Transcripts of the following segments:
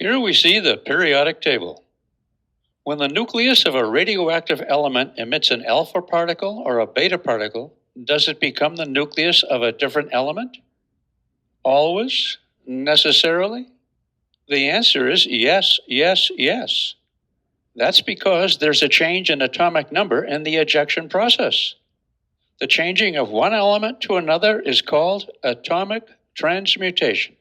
Here we see the periodic table. When the nucleus of a radioactive element emits an alpha particle or a beta particle, does it become the nucleus of a different element? Always? Necessarily? The answer is yes, yes, yes. That's because there's a change in atomic number in the ejection process. The changing of one element to another is called atomic transmutation.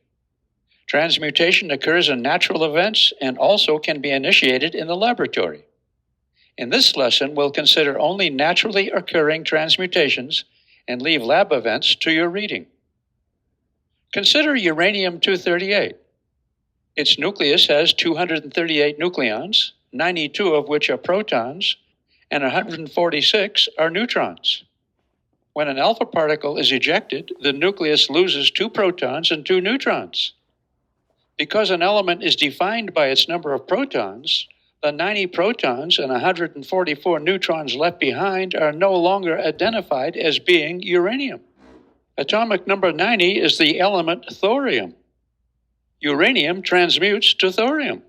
Transmutation occurs in natural events and also can be initiated in the laboratory. In this lesson, we'll consider only naturally occurring transmutations and leave lab events to your reading. Consider uranium-238. Its nucleus has 238 nucleons, 92 of which are protons, and 146 are neutrons. When an alpha particle is ejected, the nucleus loses 2 protons and 2 neutrons. Because an element is defined by its number of protons, the 90 protons and 144 neutrons left behind are no longer identified as being uranium. Atomic number 90 is the element thorium. Uranium transmutes to thorium.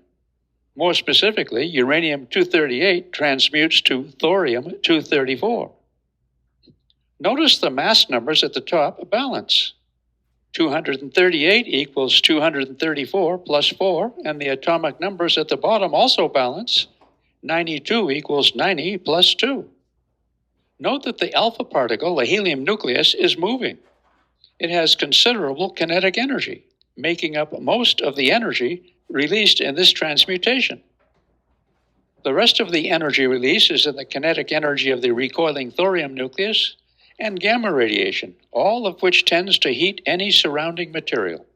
More specifically, uranium-238 transmutes to thorium-234. Notice the mass numbers at the top balance. 238 equals 234 plus 4, and the atomic numbers at the bottom also balance. 92 equals 90 plus 2. Note that the alpha particle, the helium nucleus, is moving. It has considerable kinetic energy, making up most of the energy released in this transmutation. The rest of the energy release is in the kinetic energy of the recoiling thorium nucleus and gamma radiation, all of which tends to heat any surrounding material.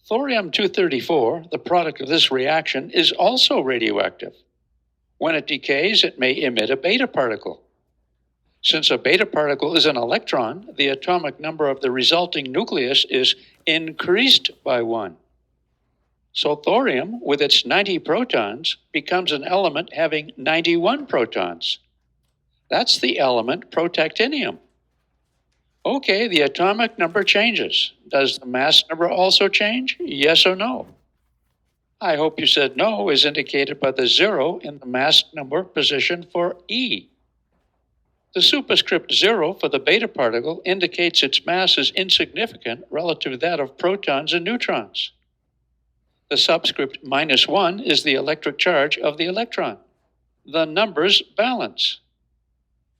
Thorium-234, the product of this reaction, is also radioactive. When it decays, it may emit a beta particle. Since a beta particle is an electron, the atomic number of the resulting nucleus is increased by 1. So thorium, with its 90 protons, becomes an element having 91 protons. That's the element protactinium. Okay, the atomic number changes. Does the mass number also change? Yes or no? I hope you said no, as indicated by the 0 in the mass number position for E. The superscript 0 for the beta particle indicates its mass is insignificant relative to that of protons and neutrons. The subscript -1 is the electric charge of the electron. The numbers balance.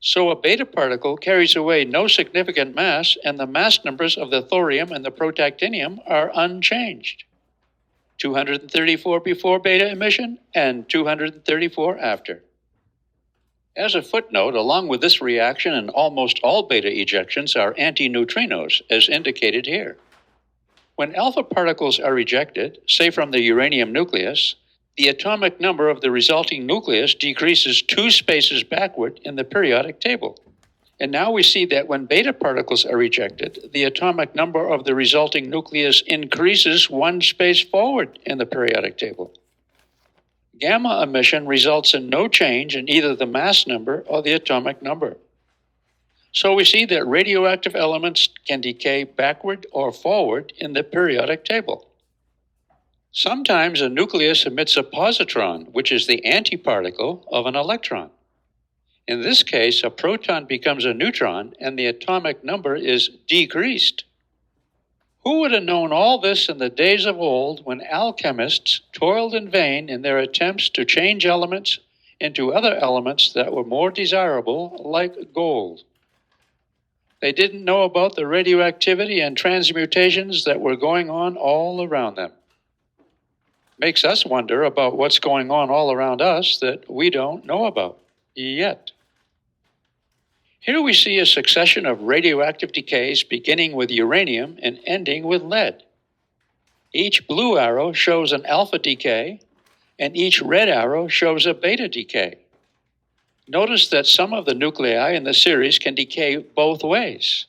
So a beta particle carries away no significant mass, and the mass numbers of the thorium and the protactinium are unchanged. 234 before beta emission and 234 after. As a footnote, along with this reaction and almost all beta ejections are antineutrinos, as indicated here. When alpha particles are ejected, say from the uranium nucleus, the atomic number of the resulting nucleus decreases 2 spaces backward in the periodic table. And now we see that when beta particles are ejected, the atomic number of the resulting nucleus increases 1 space forward in the periodic table. Gamma emission results in no change in either the mass number or the atomic number. So we see that radioactive elements can decay backward or forward in the periodic table. Sometimes a nucleus emits a positron, which is the antiparticle of an electron. In this case, a proton becomes a neutron and the atomic number is decreased. Who would have known all this in the days of old when alchemists toiled in vain in their attempts to change elements into other elements that were more desirable, like gold? They didn't know about the radioactivity and transmutations that were going on all around them. Makes us wonder about what's going on all around us that we don't know about yet. Here we see a succession of radioactive decays beginning with uranium and ending with lead. Each blue arrow shows an alpha decay, and each red arrow shows a beta decay. Notice that some of the nuclei in the series can decay both ways.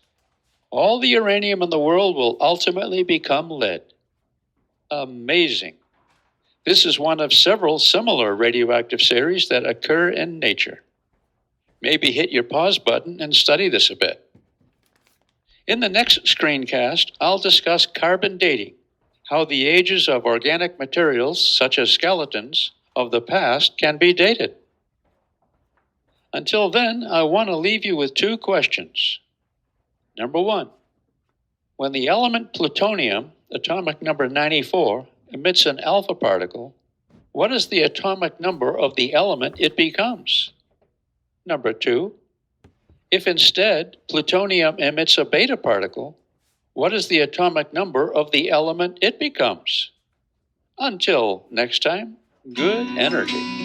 All the uranium in the world will ultimately become lead. Amazing. This is one of several similar radioactive series that occur in nature. Maybe hit your pause button and study this a bit. In the next screencast, I'll discuss carbon dating, how the ages of organic materials, such as skeletons, of the past can be dated. Until then, I want to leave you with two questions. Number one, when the element plutonium, atomic number 94, emits an alpha particle, what is the atomic number of the element it becomes? Number two, if instead plutonium emits a beta particle, what is the atomic number of the element it becomes? Until next time, good energy.